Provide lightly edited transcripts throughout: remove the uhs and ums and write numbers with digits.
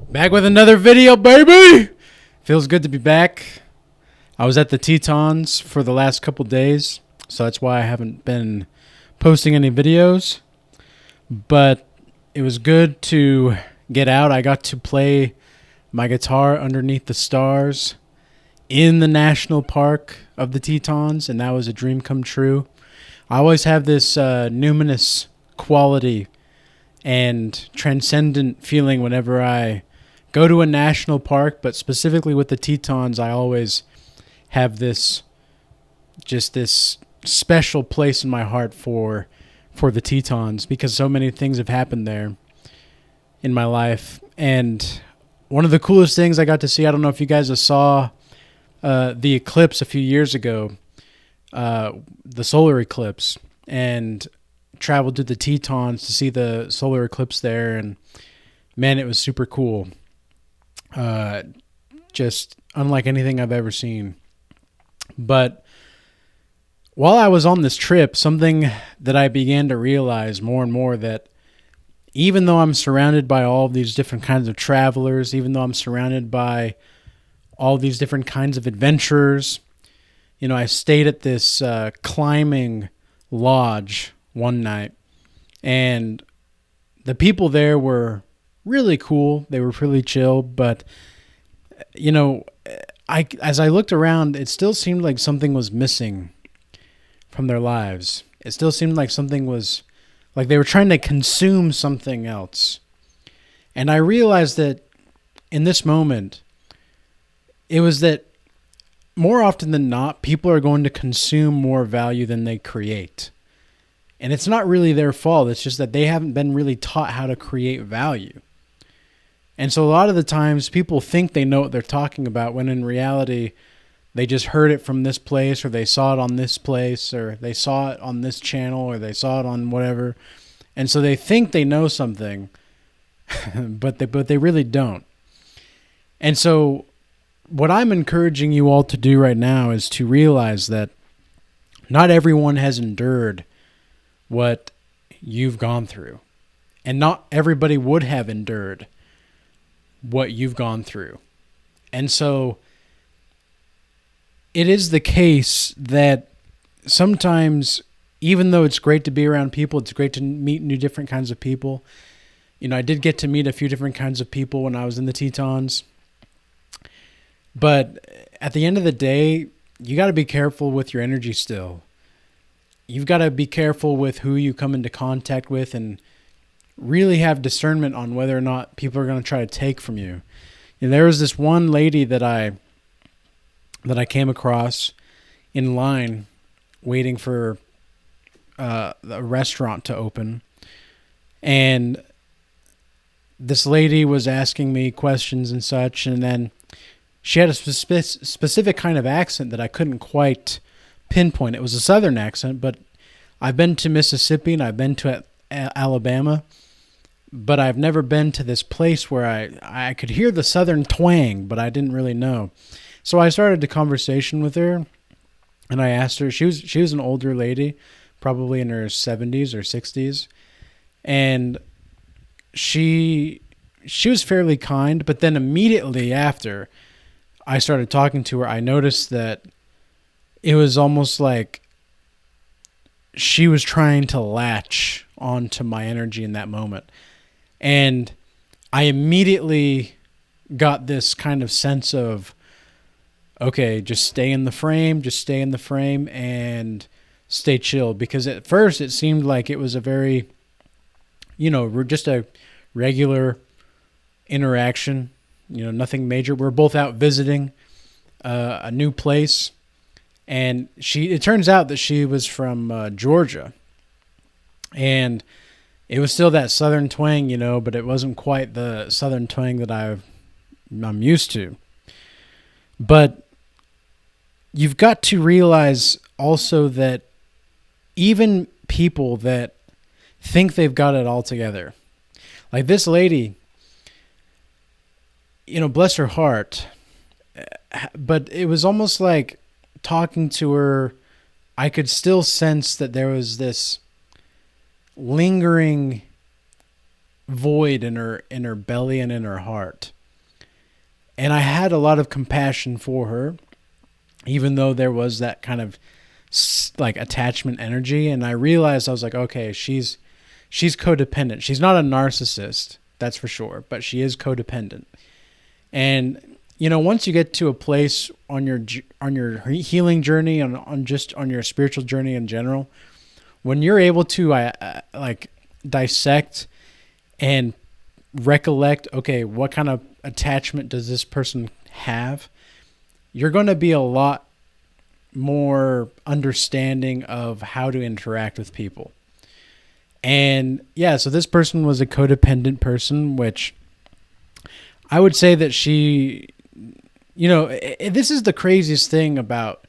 Back with another video, baby! Feels good to be back. I was at the Tetons for the last couple days, so that's why I haven't been posting any videos. But it was good to get out. I got to play my guitar underneath the stars in the national park of the Tetons, and that was a dream come true. I always have this numinous quality and transcendent feeling whenever I go to a national park, but specifically with the Tetons, I always have this special place in my heart for the Tetons because so many things have happened there in my life. And one of the coolest things I got to see, I don't know if you guys saw the eclipse a few years ago, the solar eclipse, and traveled to the Tetons to see the solar eclipse there, and man, it was super cool. Just unlike anything I've ever seen. But while I was on this trip, something that I began to realize more and more, that even though I'm surrounded by all of these different kinds of travelers, even though I'm surrounded by all these different kinds of adventurers, you know, I stayed at this climbing lodge one night, and the people there were really cool. They were really chill, but you know, as I looked around, it still seemed like something was missing from their lives. It still seemed like something was, like they were trying to consume something else. And I realized that in this moment, it was that more often than not, people are going to consume more value than they create. And it's not really their fault. It's just that they haven't been really taught how to create value. And so a lot of the times people think they know what they're talking about when in reality they just heard it from this place, or they saw it on this place, or they saw it on this channel, or they saw it on whatever. And so they think they know something, but they really don't. And so what I'm encouraging you all to do right now is to realize that not everyone has endured what you've gone through. And not everybody would have endured what you've gone through. And so it is the case that sometimes, even though it's great to be around people, it's great to meet new different kinds of people. You know, I did get to meet a few different kinds of people when I was in the Tetons. But at the end of the day, you got to be careful with your energy still. You've got to be careful with who you come into contact with, and really have discernment on whether or not people are going to try to take from you. And there was this one lady that I came across in line waiting for a restaurant to open. And this lady was asking me questions and such, and then she had a specific kind of accent that I couldn't quite pinpoint. It was a southern accent, but I've been to Mississippi and I've been to Alabama, but I've never been to this place where I could hear the southern twang, but I didn't really know. So I started a conversation with her, and I asked her, she was an older lady, probably in her 70s or 60s, and she was fairly kind, but then immediately after I started talking to her, I noticed that it was almost like she was trying to latch onto my energy in that moment. And I immediately got this kind of sense of, okay, just stay in the frame, and stay chill. Because at first it seemed like it was a very, just a regular interaction, nothing major. We're both out visiting a new place. And it turns out that she was from Georgia. And it was still that southern twang, but it wasn't quite the southern twang that I'm used to. But you've got to realize also that even people that think they've got it all together, like this lady, bless her heart, but it was almost like talking to her, I could still sense that there was this lingering void in her belly and in her heart. And I had a lot of compassion for her, even though there was that kind of like attachment energy. And I realized, I was like, okay, she's codependent. She's not a narcissist, that's for sure, but she is codependent. And once you get to a place on your healing journey, on your spiritual journey in general, when you're able to like dissect and recollect, okay, what kind of attachment does this person have, you're going to be a lot more understanding of how to interact with people. And yeah, so this person was a codependent person, which I would say that she, this is the craziest thing about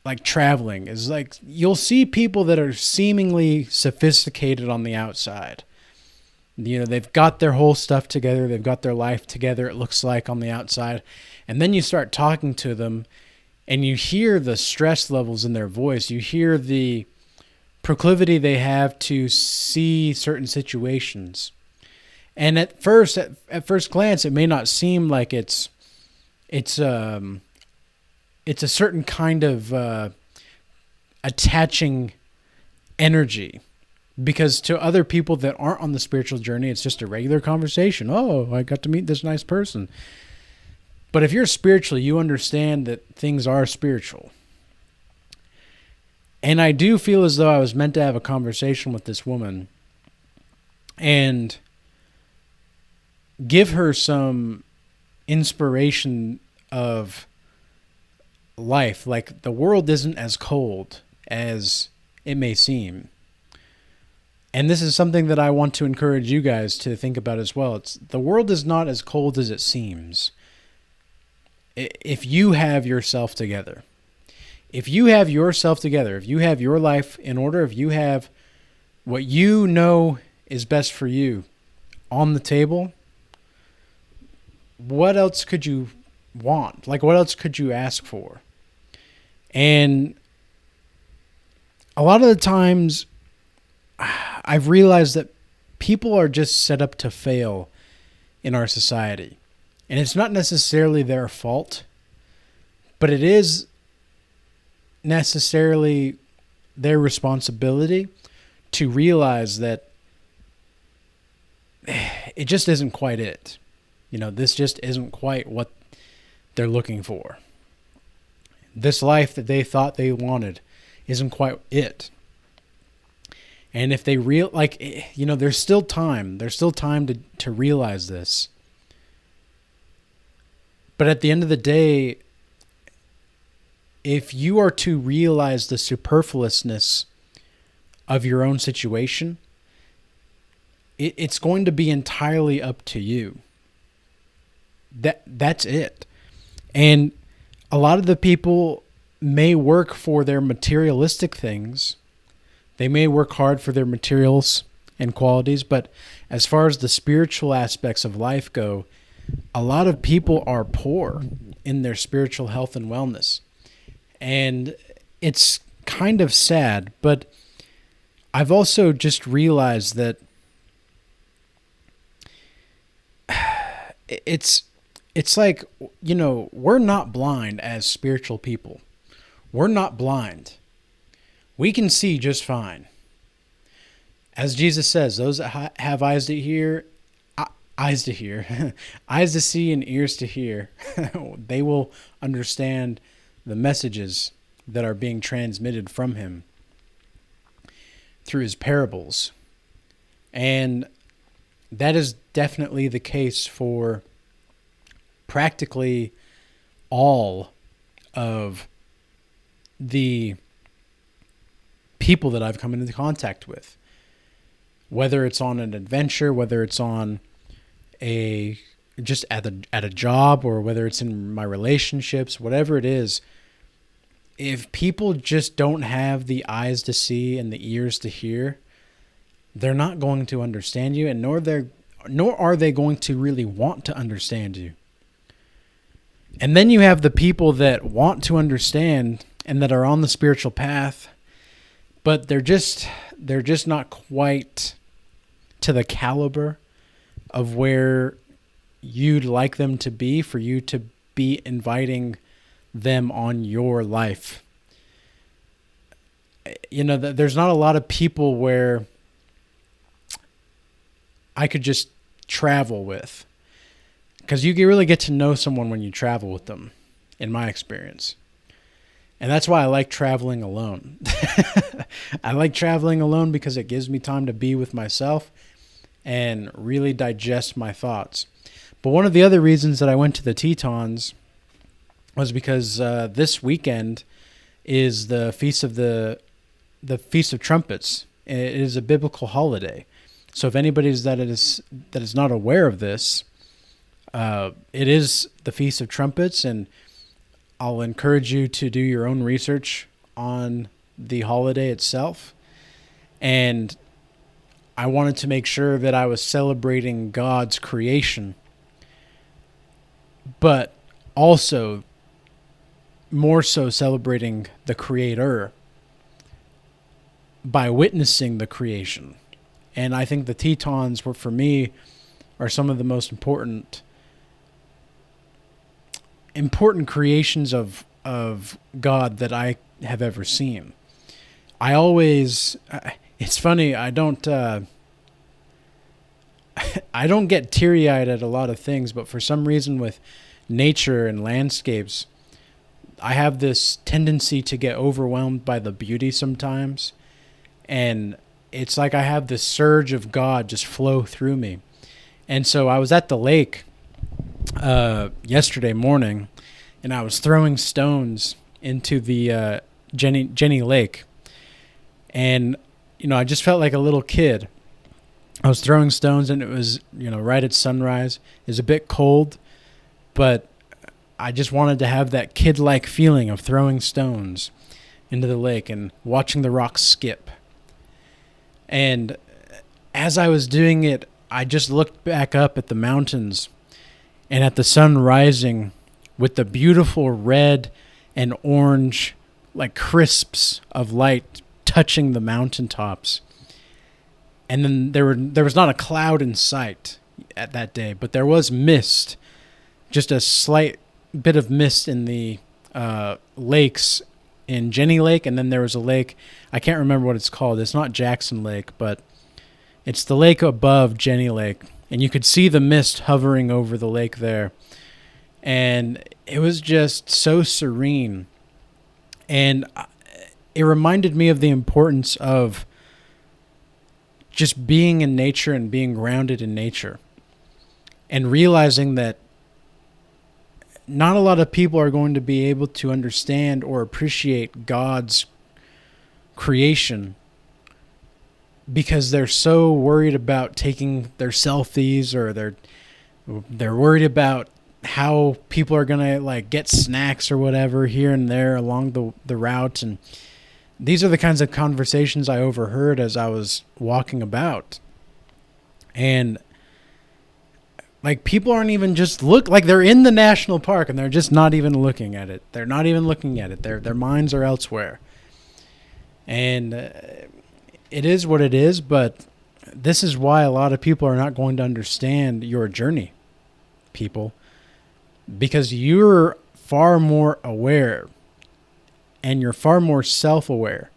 like traveling, is like you'll see people that are seemingly sophisticated on the outside. They've got their whole stuff together. They've got their life together, it looks like, on the outside. And then you start talking to them and you hear the stress levels in their voice. You hear the proclivity they have to see certain situations. And at first glance, it may not seem like it's a certain kind of attaching energy, because to other people that aren't on the spiritual journey, it's just a regular conversation. Oh, I got to meet this nice person. But if you're spiritual, you understand that things are spiritual. And I do feel as though I was meant to have a conversation with this woman and give her some inspiration of life. Like, the world isn't as cold as it may seem. And this is something that I want to encourage you guys to think about as well. The world is not as cold as it seems. If you have yourself together. If you have yourself together, if you have your life in order, if you have what you know is best for you on the table, what else could you want? Like, what else could you ask for? And a lot of the times, I've realized that people are just set up to fail in our society. And it's not necessarily their fault, but it is necessarily their responsibility to realize that it just isn't quite it. This just isn't quite what they're looking for. This life that they thought they wanted isn't quite it. And if they there's still time. There's still time to realize this. But at the end of the day, if you are to realize the superfluousness of your own situation, it's going to be entirely up to you. That's it. And a lot of the people may work for their materialistic things. They may work hard for their materials and qualities, but as far as the spiritual aspects of life go, a lot of people are poor in their spiritual health and wellness. And it's kind of sad, but I've also just realized that it's like, we're not blind as spiritual people. We're not blind. We can see just fine. As Jesus says, those that have eyes to hear, eyes to see and ears to hear, they will understand the messages that are being transmitted from him through his parables. And that is definitely the case for practically all of the people that I've come into contact with. Whether it's on an adventure, whether it's on just at a job, or whether it's in my relationships, whatever it is, if people just don't have the eyes to see and the ears to hear, they're not going to understand you, and nor are they going to really want to understand you. And then you have the people that want to understand and that are on the spiritual path, but they're just not quite to the caliber of where you'd like them to be, for you to be inviting them on your life. There's not a lot of people where I could just travel with, because you really get to know someone when you travel with them, in my experience. And that's why I like traveling alone. I like traveling alone because it gives me time to be with myself and really digest my thoughts. But one of the other reasons that I went to the Tetons was because this weekend is the Feast of Trumpets. It is a biblical holiday. So if anybody that is not aware of this, it is the Feast of Trumpets, and I'll encourage you to do your own research on the holiday itself. And I wanted to make sure that I was celebrating God's creation, but also more so celebrating the Creator by witnessing the creation. And I think the Tetons were, for me, are some of the most important creations of God that I have ever seen. It's funny, I don't get teary-eyed at a lot of things, but for some reason with nature and landscapes, I have this tendency to get overwhelmed by the beauty sometimes. And it's like I have this surge of God just flow through me. And so I was at the lake yesterday morning, and I was throwing stones into the Jenny Lake. And, I just felt like a little kid. I was throwing stones, and it was, right at sunrise. It was a bit cold, but I just wanted to have that kid-like feeling of throwing stones into the lake and watching the rocks skip. And as I was doing it, I just looked back up at the mountains and at the sun rising with the beautiful red and orange, like crisps of light touching the mountaintops. And then there was not a cloud in sight at that day, but there was mist, just a slight bit of mist in the lakes in Jenny Lake, and then there was a lake, I can't remember what it's called. It's not Jackson Lake, but it's the lake above Jenny Lake, and you could see the mist hovering over the lake there. And it was just so serene. And it reminded me of the importance of just being in nature and being grounded in nature, and realizing that not a lot of people are going to be able to understand or appreciate God's creation because they're so worried about taking their selfies, or they're worried about how people are going to get snacks or whatever here and there along the route. And these are the kinds of conversations I overheard as I was walking about. And people aren't even just they're in the national park and they're just not even looking at it. They're not even looking at it. Their minds are elsewhere. And it is what it is, but this is why a lot of people are not going to understand your journey, people, because you're far more aware and you're far more self-aware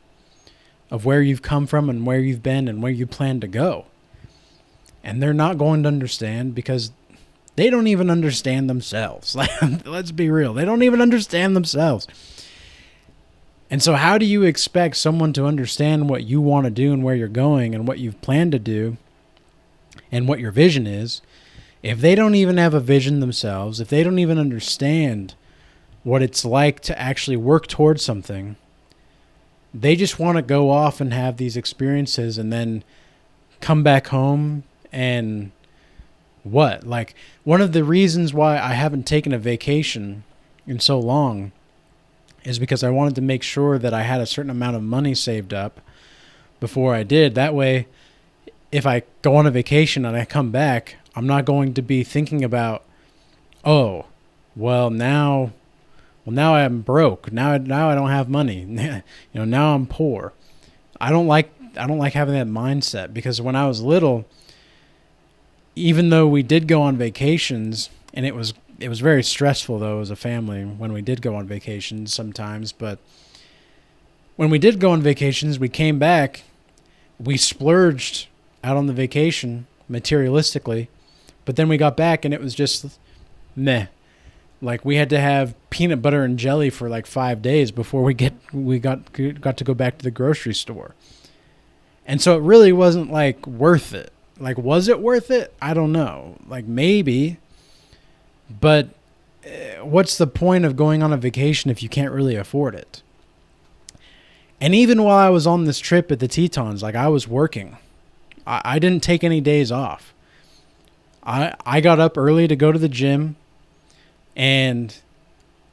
of where you've come from and where you've been and where you plan to go. And they're not going to understand because they don't even understand themselves. Let's be real. They don't even understand themselves. And so how do you expect someone to understand what you want to do and where you're going and what you've planned to do and what your vision is if they don't even have a vision themselves, if they don't even understand what it's like to actually work towards something? They just want to go off and have these experiences and then come back home. And what? One of the reasons why I haven't taken a vacation in so long is because I wanted to make sure that I had a certain amount of money saved up before I did. That way, if I go on a vacation and I come back, I'm not going to be thinking about, now I'm broke. Now I don't have money. Now I'm poor. I don't like having that mindset, because when I was little, even though we did go on vacations, and it was very stressful though as a family when we did go on vacations sometimes, but when we did go on vacations, we came back, we splurged out on the vacation materialistically, but then we got back and it was just meh. Like we had to have peanut butter and jelly for like 5 days before we got to go back to the grocery store. And so it really wasn't like worth it. Like, was it worth it? I don't know. Like maybe, but what's the point of going on a vacation if you can't really afford it? And even while I was on this trip at the Tetons, like I was working. I didn't take any days off. I got up early to go to the gym, and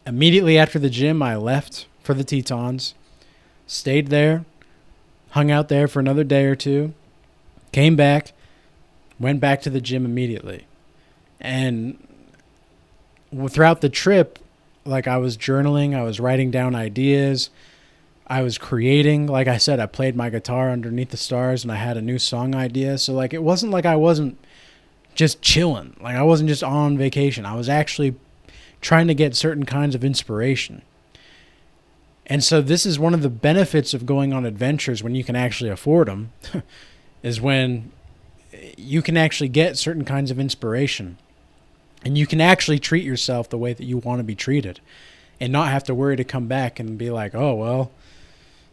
immediately after the gym, I left for the Tetons, stayed there, hung out there for another day or two, came back, went back to the gym immediately. And throughout the trip, like I was journaling, I was writing down ideas, I was creating. Like I said, I played my guitar underneath the stars and I had a new song idea. So like it wasn't like I wasn't just chilling. Like I wasn't just on vacation. I was actually trying to get certain kinds of inspiration. And so this is one of the benefits of going on adventures when you can actually afford them, is when you can actually get certain kinds of inspiration. And you can actually treat yourself the way that you want to be treated and not have to worry to come back and be like, oh, well,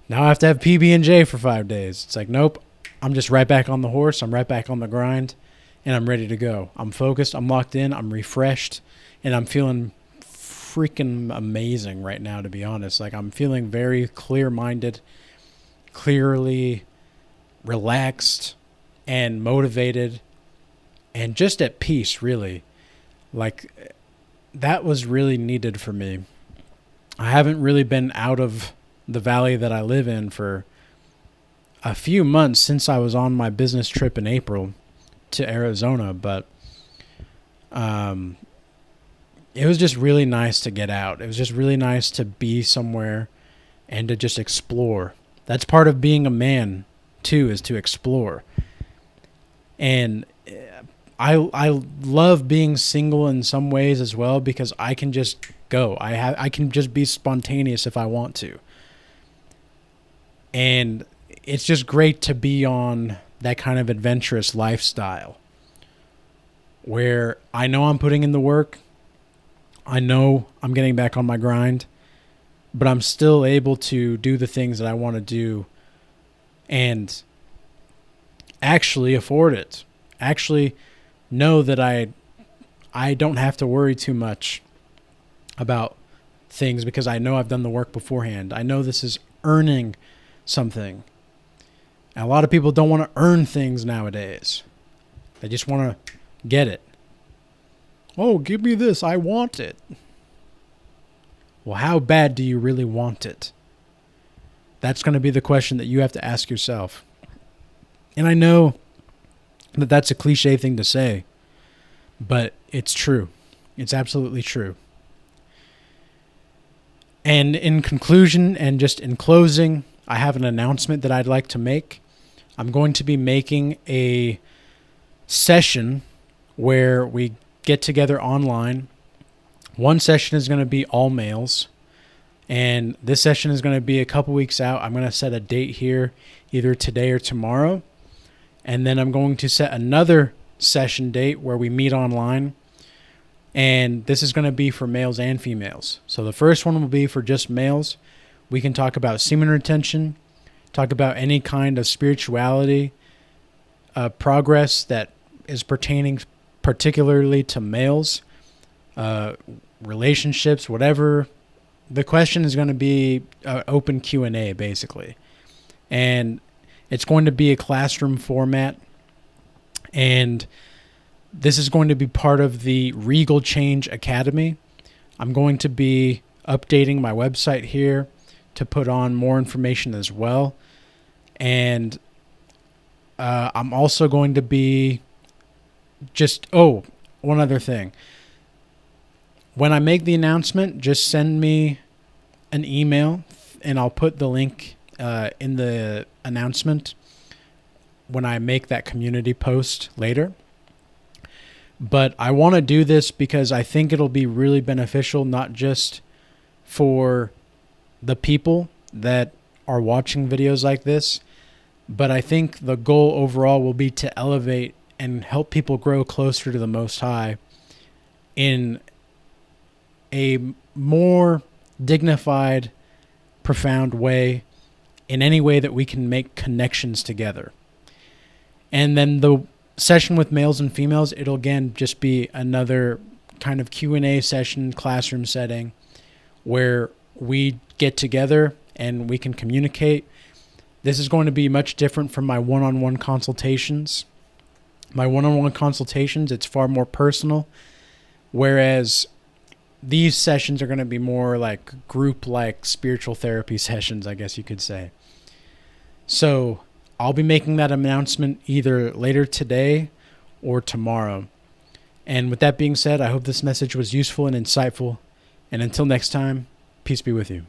now I have to have PB&J for 5 days. It's like, nope, I'm just right back on the horse. I'm right back on the grind, and I'm ready to go. I'm focused. I'm locked in. I'm refreshed, and I'm feeling freaking amazing right now, to be honest. Like I'm feeling very clear-minded, clearly relaxed, and motivated, and just at peace, really. Like that was really needed for me. I haven't really been out of the valley that I live in for a few months since I was on my business trip in April to Arizona, but it was just really nice to get out. It was just really nice to be somewhere and to just explore. That's part of being a man too, is to explore. And I love being single in some ways as well, because I can just go. I can just be spontaneous if I want to. And it's just great to be on that kind of adventurous lifestyle where I know I'm putting in the work. I know I'm getting back on my grind, but I'm still able to do the things that I want to do and actually afford it. Actually know that I don't have to worry too much about things because I know I've done the work beforehand. I know this is earning something. And a lot of people don't want to earn things nowadays. They just want to get it. Oh, give me this. I want it. Well, how bad do you really want it? That's going to be the question that you have to ask yourself. And I know that that's a cliche thing to say, but it's true. It's absolutely true. And in conclusion, and just in closing, I have an announcement that I'd like to make. I'm going to be making a session where we get together online. One session is going to be all males, and this session is going to be a couple weeks out. I'm going to set a date here, either today or tomorrow, and then I'm going to set another session date where we meet online, and this is going to be for males and females. So the first one will be for just males. We can talk about semen retention, talk about any kind of spirituality, progress that is pertaining particularly to males, relationships, whatever. The question is going to be open Q&A, basically. And it's going to be a classroom format. And this is going to be part of the Regal Change Academy. I'm going to be updating my website here to put on more information as well. And I'm also going to be one other thing. When I make the announcement, just send me an email and I'll put the link in the announcement when I make that community post later. But I want to do this because I think it'll be really beneficial, not just for the people that are watching videos like this, but I think the goal overall will be to elevate and help people grow closer to the Most High in a more dignified, profound way, in any way that we can make connections together. And then the session with males and females, it'll again just be another kind of Q&A session, classroom setting, where we get together and we can communicate. This is going to be much different from my one-on-one consultations. My one-on-one consultations, it's far more personal, whereas these sessions are going to be more like group-like spiritual therapy sessions, I guess you could say. So I'll be making that announcement either later today or tomorrow. And with that being said, I hope this message was useful and insightful. And until next time, peace be with you.